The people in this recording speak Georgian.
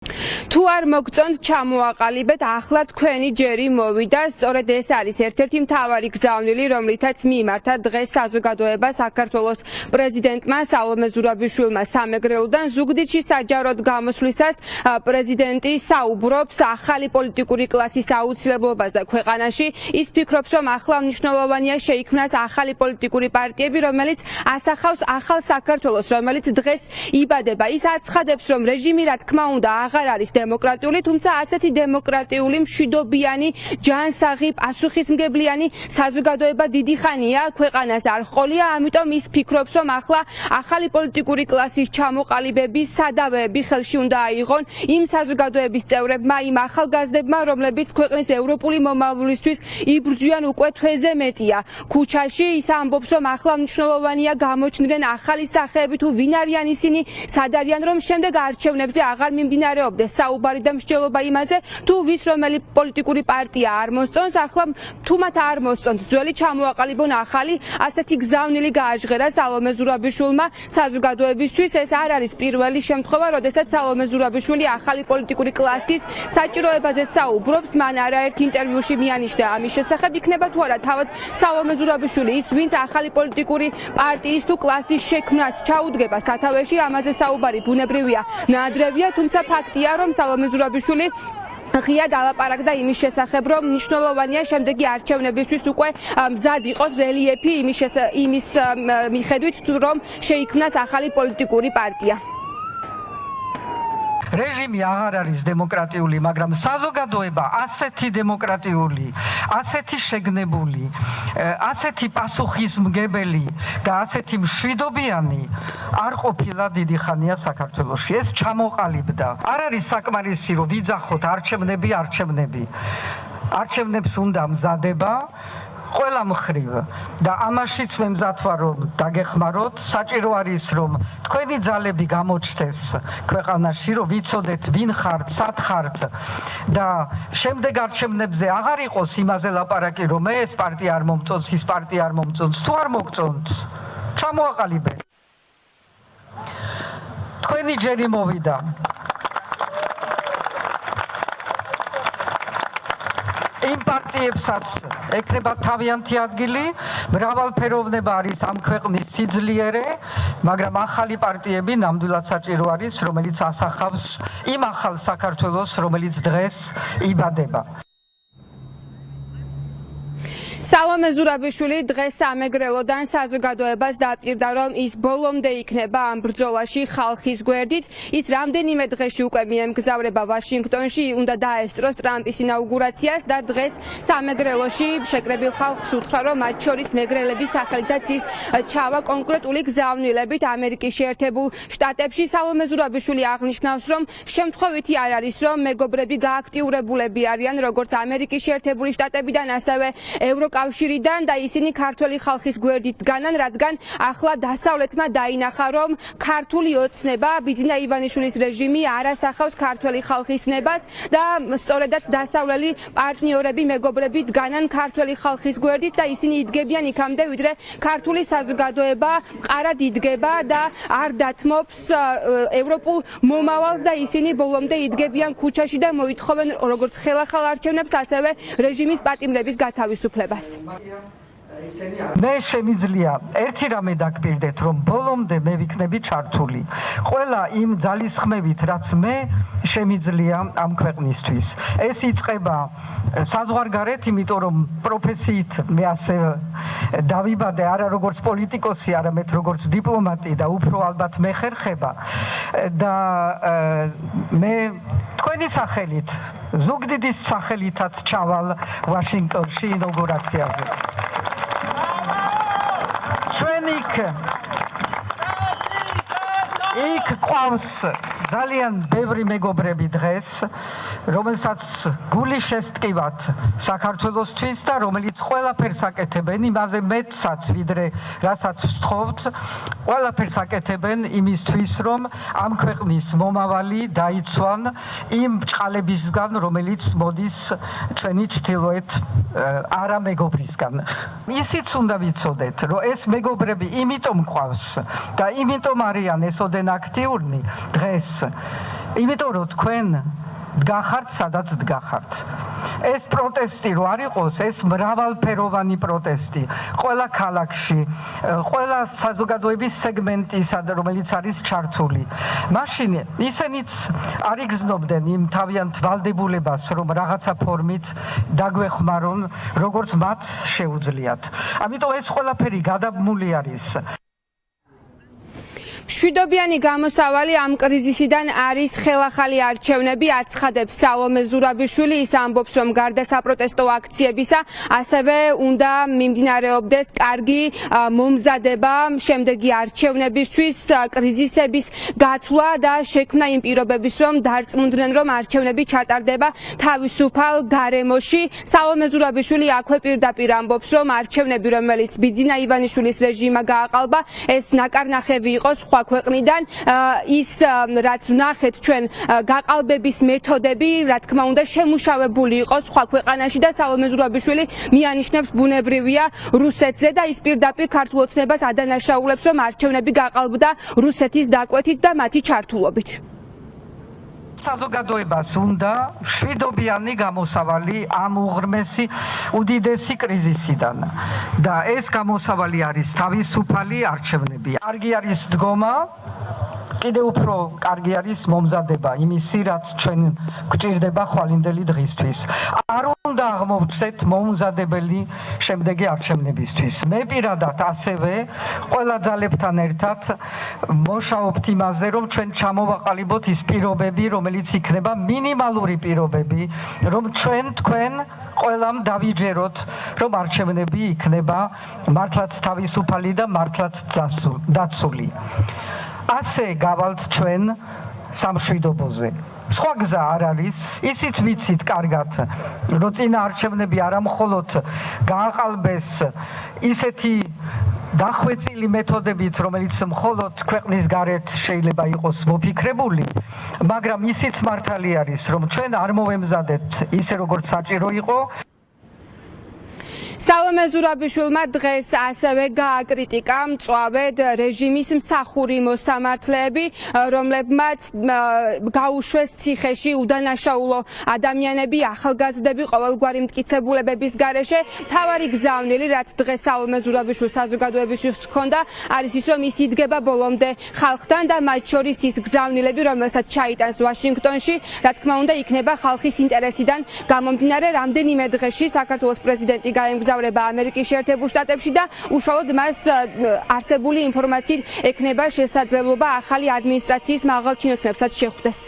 თუ არ მოგწონთ ჩამოაყალიბეთ, ახლა თქვენი ჯერი მოვიდა, სწორედ ეს არის ერთ-ერთი მთავარი გზავნილი, რომლითაც მიმართა დღეს საზოგადოება საქართველოს პრეზიდენტმა სალომე ზურაბიშვილმა სამეგრელოდან ზუგდიდში საჯაროდ გამოსვლისას პრეზიდენტი საუბრობს ახალი პოლიტიკური კლასის აუცილებლობაზე ქვეყანაში. ის ფიქრობს, რომ ახლა მნიშვნელოვანია შეიქმნას ახალი პოლიტიკური პარტიები, რომელიც ასახავს ახალ საქართველოს, რომელიც დღეს იბადება. ის აცხადებს, რომ რეჟიმი რა თქმა უნდა აღარ არის დემოკრატიული, თუმცა ასეთი დემოკრატიული, მშვიდობიანი, ჯანსაღი, პასუხისმგებლიანი საზოგადოება დიდი ხანია ქვეყანას არ ჰყოლია, ამიტომ ის ფიქრობს, რომ ახლა ახალი პოლიტიკური კლასის ჩამოყალიბების სადავეები ხელში უნდა აიღონ იმ საზოგადოების წევრებმა, იმ ახალგაზრდებმა, რომლებიც ქვეყნის ევროპული მომავლისთვის იბრძვიან უკვე თვეზე მეტია. ქუჩაში ის ამბობს, რომ ახლა მნიშვნელოვანია გამოჩნდნენ ახალი სახეები, თუ ვინ არიან ისინი, სად არიან, რომ შემდეგ არჩევნებზე აღარ მიმდინარეობდეს საუბარი და მსჯელობა იმაზე, თუ ვის რომელი პოლიტიკური პარტია არ მოსწონს, ახლა თუ მათ არ მოსწონთ ძველი ჩამოაყალიბონ ახალი, ასეთი გზავნილი გააჟღერა სალომე ზურაბიშვილმა საზოგადოებისთვის. ეს არ არის პირველი შემთხვევა, როდესაც სალომე ზურაბიშვილი ახალი პოლიტიკური კლასის საჭიროებაზე საუბრობს. მან არაერთ ინტერვიუში მიანიშნა ამის შესახებ, იქნება თუ არა თავად სალომე ზურაბიშვილი ის, ვინც ახალი პოლიტიკური პარტიის თუ კლასის შექმნას ჩაუდგება სათავეში, ამაზე საუბარი ბუნებრივია, ნაადრევია, თუმცა ფაქტია, რომ სალომე ზურაბიშვილი ღიად ალაპარაკდა იმის შესახებ, რომ მნიშვნელოვანია შემდეგი არჩევნებისთვის უკვე მზად იყოს რელიეფი იმის მიხედვით, რომ შეიქმნას ახალი პოლიტიკური პარტია. რეჟიმი აღარ არის დემოკრატიული, მაგრამ საზოგადოება ასეთი დემოკრატიული, ასეთი შეგნებული, ასეთი პასუხისმგებელი და ასეთი მშვიდობიანი არ ყოფილა დიდი ხანია საქართველოში. ეს ჩამოყალიბდა. არ არის საკმარისი, რომ ვიძახოთ არჩევნები. არჩევნებს უნდა მზადება ყველა მხრივ და ამაშიც მე მზად ვარ, რომ დაგეხმაროთ. საჭირო არის, რომ თქვენი ძალები გამოჩნდეს ქვეყანაში, რომ ვიცოდეთ ვინ ხართ, სად ხართ და შემდეგ არჩევნებზე აღარ იყოს იმაზე ლაპარაკი, რომ ეს პარტია არ მომწონს, ის პარტია არ მომწონს. თუ არ მოგწონთ, ჩამოაყალიბეთ. თქვენი ჯერი მოვიდა. იმ პარტიებსაც ეკნება თავიანთი ადგილი, მრავალფეროვნება არის ამ ქვეყნის სიძლიერე, მაგრამ ახალი პარტიები ნამდვილად საჭირო არის, რომელიც ასახავს იმ ახალ საქართველოს, რომელიც დღეს იბადება. სალომე ზურაბიშვილი დღეს სამეგრელოდან საზოგადოებას დაპირდა, რომ ის ბოლომდე იქნება ამ ბრძოლაში ხალხის გვერდით. ის რამდენიმე დღეში უკვე მიემგზავრება ვაშინგტონში, უნდა დაესწროს ტრამპის ინაუგურაციას და დღეს სამეგრელოში შეკრებილ ხალხს უთხრა, რომ მათ შორის მეგრელების სახელითაც ის ჩავა კონკრეტული გზავნილებით ამერიკის შეერთებულ შტატებში. სალომე ზურაბიშვილი აღნიშნავს, რომ შემთხვევითი არ არის, რომ მეგობრები გააქტიურებულები არიან როგორც ამერიკის შეერთებული შტატებიდან, ასევე ევროკავშირიდან და ისინი ქართველი ხალხის გვერდით დგანან, რადგან ახლა დასავლეთმა დაინახა, რომ ქართული ოცნება, ბიძინა ივანიშვილის რეჟიმი არ ასახავს ქართველი ხალხის ნებას და სწორედაც დასავლელი პარტნიორები, მეგობრები დგანან ქართველი ხალხის გვერდით და ისინი იდგებიან იქამდე, ვიდრე ქართული საზოგადოება მყარად იდგება და არ დათმობს ევროპულ მომავალს და ისინი ბოლომდე იდგებიან ქუჩაში და მოითხოვენ როგორც ხელახალ არჩევნებს, ასევე რეჟიმის პატიმრების გათავისუფლებას. მე შემიძლია ერთი რამე დაგპირდეთ, რომ ბოლომდე მე ვიქნები ჩართული ყველა იმ ძალისხმევით, რაც მე შემიძლია ამ ქვეყნისთვის. ეს იწყება საზღვარგარეთ, იმიტომ რომ პროფესიით მე ასე დავიბადე არა როგორც პოლიტიკოსი, არამედ როგორც დიპლომატი და უფრო ალბათ მე ხერხება და მე თქვენი სახელით, ზუგდიდის სახელითაც ჩავალ ვაშინგტონში ინაუგურაციაზე. ჩვენ იქ ყავს ძალიან ბევრი მეგობრები დღეს, რომელსაც გული შესტკივათ საქართველოსთვის და რომელიც ყველაფერს აკეთებენ იმაზე მეტსაც, ვიდრე რასაც ვთხოვთ, ყველაფერს აკეთებენ იმისთვის, რომ ამ ქვეყნის მომავალი დაიცვან იმ ბრჭყალებისგან, რომელიც მოდის ჩვენი ჩრდილოეთ არა მეგობრისგან. ისიც უნდა ვიცოდეთ, რომ ეს მეგობრები იმიტომ ყავს და იმიტომ არიან ესოდენ აქტიურნი დღეს იმიტომ რომ თქვენ დგახართ სადაც დგახართ. ეს პროტესტი რო არ იყოს, ეს მრავალფეროვანი პროტესტი ყველა ქალაქში, ყველა საზოგადოების სეგმენტის, რომელიც არის ჩართული. მაშინ ისინიც არ იგრძნობდნენ იმ თავიანთ ვალდებულებას, რომ რაღაცა ფორმით დაგვეხმარონ, როგორც მათ შეუძლიათ. ამიტომ ეს ყველაფერი გადაბმული არის. მშვიდობიანი გამოსავალი ამ კრიზისიდან არის ხელახალი არჩევნები, აცხადებს სალომე ზურაბიშვილი. ის ამბობს, რომ გარდა საპროტესტო აქციებისა, ასევე უნდა მიმდინარეობდეს კარგი მომზადება შემდეგი არჩევნებისთვის, კრიზისების გათვლა და შექმნა იმ პირობების, რომ დარწმუნდნენ, რომ არჩევნები ჩატარდება თავისუფალ გარემოში. სალომე ზურაბიშვილი აქვე პირდაპირ ამბობს, რომ არჩევნები, რომელიც ბიძინა ივანიშვილის რეჟიმმა გააყალბა, ეს ნაკარნახევი იყო სხვა ქვეყნიდან. ის რაც ვნახეთ ჩვენ გაყალბების მეთოდები, რა თქმა უნდა, შემუშავებული იყო სხვა ქვეყანაში და სალომე ზურაბიშვილი მიანიშნებს ბუნებრივია რუსეთზე და ის პირდაპირ ქართულ ოცნებას ადანაშაულებს, რომ არჩევნები გაყალბდა რუსეთის დაკვეთით და მათი ჩართულობით. საზოგადოებას უნდა მშვიდობიანი გამოსავალი ამ უღრმესი უდიდესი კრიზისიდან და ეს გამოსავალი არის თავისუფალი არჩევნები. კარგი არის დგომა, კიდევ უფრო კარგი არის მომზადება იმისი, რაც ჩვენ გვჭირდება ხვალინდელი დღისთვის. არ უნდა აღმოვჩეთ მომზადებელი შემდეგი არჩევნებისთვის. მე პირადად ასევე ყველა ძალებთან ერთად მუშაობთ იმაზე, რომ ჩვენ ჩამოვაყალიბოთ ის პირობები, რომელიც იქნება მინიმალური პირობები, რომ თქვენ ყველამ დავიჯეროთ, რომ არჩევნები იქნება მართლაც თავისუფალი და მართლაც დაცული. ასე გავალთ ჩვენ სამშვიდობოზე. სხვა გზა არ არის, ისიც ვიცით კარგად, რომ წინა არჩევნები არა მხოლოდ გააყალბეს ისეთი დახვეწილი მეთოდებით, რომელიც მხოლოდ ქვეყნის გარეთ შეიძლება იყოს მოფიქრებული, მაგრამ ისიც მართალი არის, რომ ჩვენ არ მოვემზადებთ ისე როგორც საჭირო იყო. სალომე ზურაბიშვილმა დღეს ასევე გააკრიტიკა მწვავედ რეჟიმის მსახური მოსამართლეები, რომლებმაც გაუშვეს ციხეში უდანაშაულო ადამიანები, ახალგაზრდები ყოველგვარი მტკიცებულებების გარეშე. მთავარი გზავნილი, რაც დღეს სალომე ზურაბიშვილს საზოგადოებისთვის ჰქონდა, არის ის, რომ ის იდგება ბოლომდე ხალხთან და მათ შორის ის გზავნილები, რომელსაც ჩაიტანს ვაშინგტონში, რა თქმა უნდა, იქნება ხალხის ინტერესიდან გამომდინარე. რამდენიმე დღეში საქართველოს პრეზიდენტი გაემგზავრება ამერიკის შეერთებულ შტატებში და უშუალოდ მას არსებული ინფორმაციით ექნება შესაძლებლობა ახალი ადმინისტრაციის მაღალჩინოსნებსაც შეხვდეს.